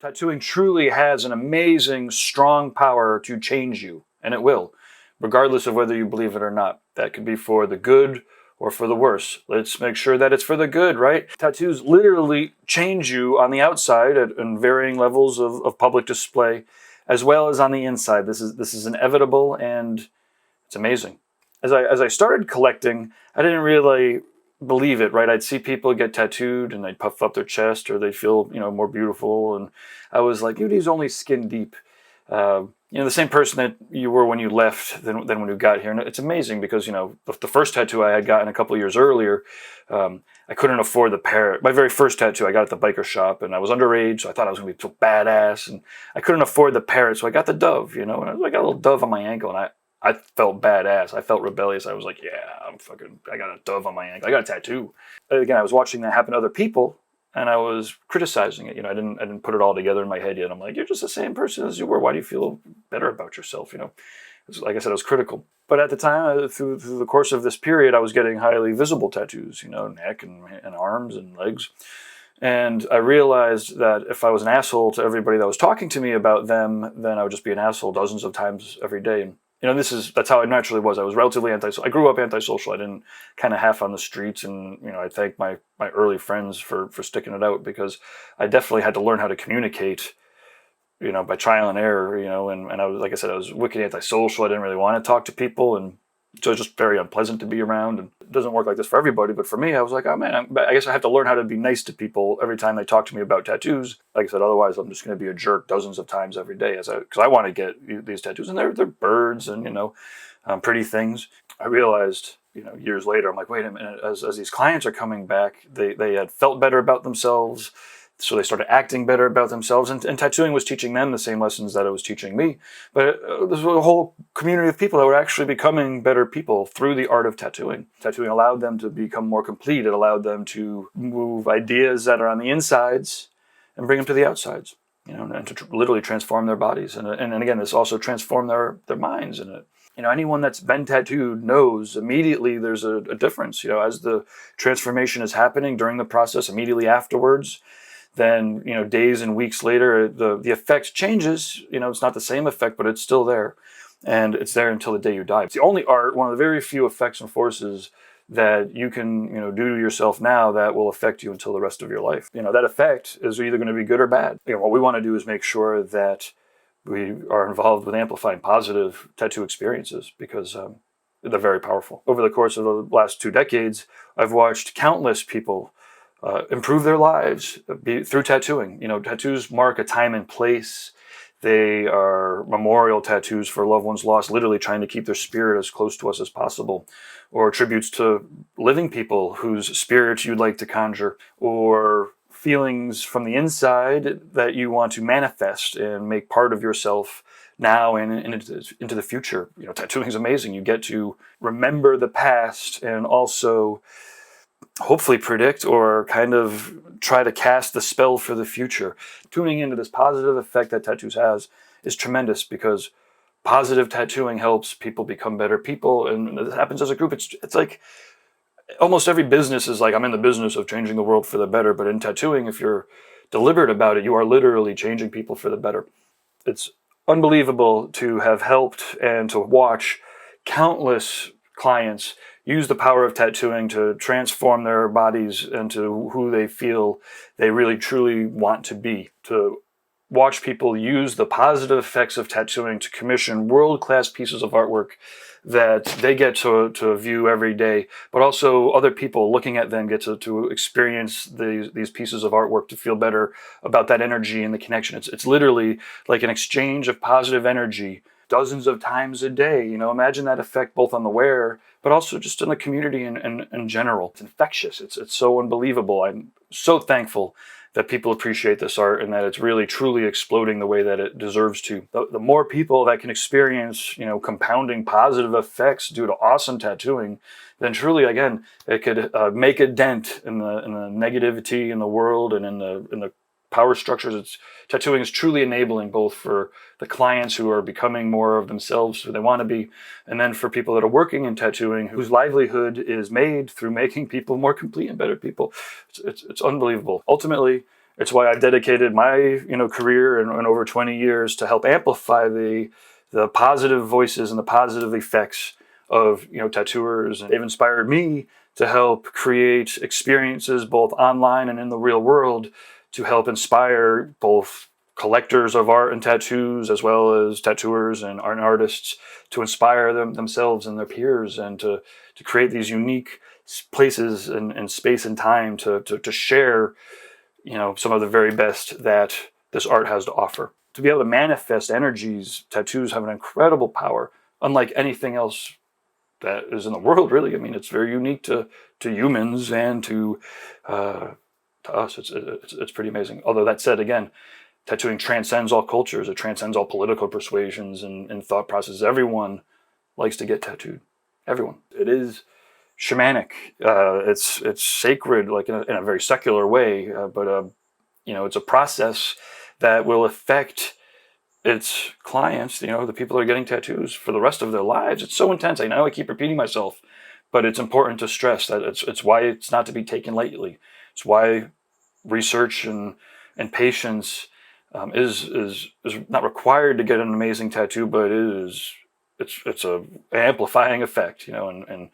Tattooing truly has an amazing, strong power to change you, and it will, regardless of whether you believe it or not. That could be for the good or for the worse. Let's make sure that it's for the good, right? Tattoos literally change you on the outside at varying levels of public display, as well as on the inside. This is inevitable, and it's amazing. As I started collecting, I didn't really believe it, right? I'd see people get tattooed and they'd puff up their chest, or they'd feel, more beautiful. And I was like, dude, he's only skin deep. The same person that you were when you left than when you got here. And it's amazing because, the first tattoo I had gotten a couple of years earlier, I couldn't afford the parrot. My very first tattoo I got at the biker shop, and I was underage, so I thought I was going to be so badass. And I couldn't afford the parrot, so I got the dove, and I got a little dove on my ankle, and I felt badass. I felt rebellious. I was like, yeah, I got a dove on my ankle. I got a tattoo. Again, I was watching that happen to other people, and I was criticizing it. I didn't put it all together in my head yet. I'm like, you're just the same person as you were. Why do you feel better about yourself? Like I said, I was critical. But at the time, through the course of this period, I was getting highly visible tattoos, neck and arms and legs. And I realized that if I was an asshole to everybody that was talking to me about them, then I would just be an asshole dozens of times every day. And that's how I naturally was. I was relatively antisocial. I grew up antisocial. I didn't kind of half on the streets, and I thank my early friends for sticking it out, because I definitely had to learn how to communicate, by trial and error, and I was, like I said, I was wicked antisocial. I didn't really want to talk to people, and so it's just very unpleasant to be around. And it doesn't work like this for everybody, but for me, I was like, oh man, I guess I have to learn how to be nice to people every time they talk to me about tattoos. Like I said, otherwise I'm just going to be a jerk dozens of times every day, because I want to get these tattoos, and they're birds and pretty things. I realized years later, I'm like, wait a minute, as these clients are coming back, they had felt better about themselves. So they started acting better about themselves, and tattooing was teaching them the same lessons that it was teaching me. But there's a whole community of people that were actually becoming better people through the art of tattooing. Tattooing allowed them to become more complete. It allowed them to move ideas that are on the insides and bring them to the outsides, and to literally transform their bodies. And again, this also transformed their minds. And anyone that's been tattooed knows immediately there's a difference. As the transformation is happening during the process, immediately afterwards, then days and weeks later, the effect changes. It's not the same effect, but it's still there, and it's there until the day you die. It's the only art, one of the very few effects and forces that you can do to yourself now that will affect you until the rest of your life. That effect is either going to be good or bad. What we want to do is make sure that we are involved with amplifying positive tattoo experiences, because they're very powerful. Over the course of the last 2 decades, I've watched countless people improve their lives through tattooing. Tattoos mark a time and place. They are memorial tattoos for loved ones lost, literally trying to keep their spirit as close to us as possible, or tributes to living people whose spirits you'd like to conjure, or feelings from the inside that you want to manifest and make part of yourself now and into the future. Tattooing is amazing. You get to remember the past and also hopefully predict or kind of try to cast the spell for the future. Tuning into this positive effect that tattoos has is tremendous, because positive tattooing helps people become better people, and this happens as a group. It's like almost every business is like, I'm in the business of changing the world for the better, but in tattooing, if you're deliberate about it, you are literally changing people for the better. It's unbelievable to have helped and to watch countless clients use the power of tattooing to transform their bodies into who they feel they really truly want to be. To watch people use the positive effects of tattooing to commission world-class pieces of artwork that they get to view every day, but also other people looking at them get to experience these pieces of artwork, to feel better about that energy and the connection. It's literally like an exchange of positive energy dozens of times a day. Imagine that effect both on the wearer, but also just in the community in general. It's infectious. It's so unbelievable. I'm so thankful that people appreciate this art, and that it's really truly exploding the way that it deserves to. The more people that can experience, compounding positive effects due to awesome tattooing, then truly, again, it could make a dent in the negativity in the world and in the power structures. Tattooing is truly enabling, both for the clients who are becoming more of themselves, who they want to be, and then for people that are working in tattooing, whose livelihood is made through making people more complete and better people. It's unbelievable. Ultimately, It's why I've dedicated my career and over 20 years to help amplify the positive voices and the positive effects of tattooers. And they've inspired me to help create experiences both online and in the real world to help inspire both collectors of art and tattoos as well as tattooers and art artists to inspire themselves and their peers, and to create these unique places and space and time to share some of the very best that this art has to offer. To be able to manifest energies, tattoos have an incredible power, unlike anything else that is in the world, really. I mean, it's very unique to humans and to us. It's pretty amazing. Although that said, again, tattooing transcends all cultures. It transcends all political persuasions and thought processes. Everyone likes to get tattooed. Everyone. It is shamanic. It's sacred, like in a very secular way. But it's a process that will affect its clients, the people that are getting tattoos, for the rest of their lives. It's so intense. I know I keep repeating myself, but it's important to stress that it's why it's not to be taken lightly. It's why research and patience is not required to get an amazing tattoo, but it's a amplifying effect, and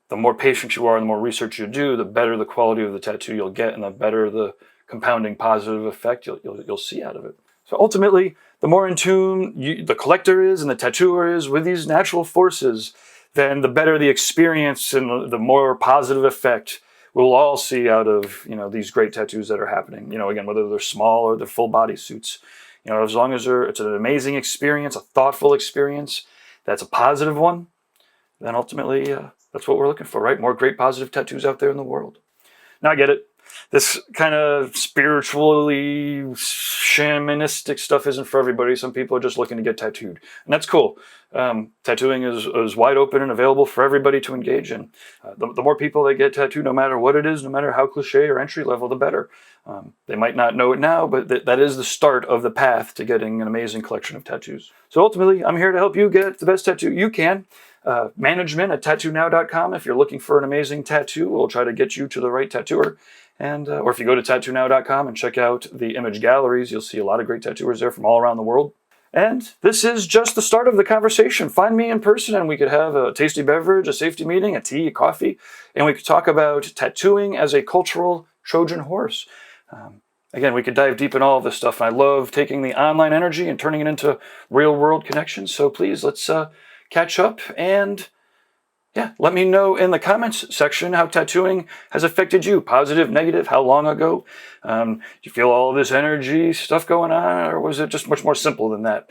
the more patient you are and the more research you do, the better the quality of the tattoo you'll get, and the better the compounding positive effect you'll see out of it. So ultimately, the more in tune the collector is and the tattooer is with these natural forces, then the better the experience and the more positive effect we'll all see out of these great tattoos that are happening. Again, whether they're small or they're full body suits, as long as it's an amazing experience, a thoughtful experience, that's a positive one, then ultimately that's what we're looking for, right? More great positive tattoos out there in the world. Now I get it. This kind of spiritually shamanistic stuff isn't for everybody. Some people are just looking to get tattooed, and that's cool. Tattooing is wide open and available for everybody to engage in. The more people that get tattooed, no matter what it is, no matter how cliche or entry level, the better. They might not know it now, but that is the start of the path to getting an amazing collection of tattoos. So ultimately, I'm here to help you get the best tattoo you can. Management at tattoonow.com. If you're looking for an amazing tattoo, we'll try to get you to the right tattooer. And or if you go to tattoonow.com and check out the image galleries, you'll see a lot of great tattooers there from all around the world. And this is just the start of the conversation. Find me in person and we could have a tasty beverage, a safety meeting, a tea, a coffee, and we could talk about tattooing as a cultural Trojan horse. Again, we could dive deep in all of this stuff. And I love taking the online energy and turning it into real world connections. So please, let's catch up and let me know in the comments section how tattooing has affected you. Positive, negative, how long ago? Do you feel all this energy stuff going on, or was it just much more simple than that?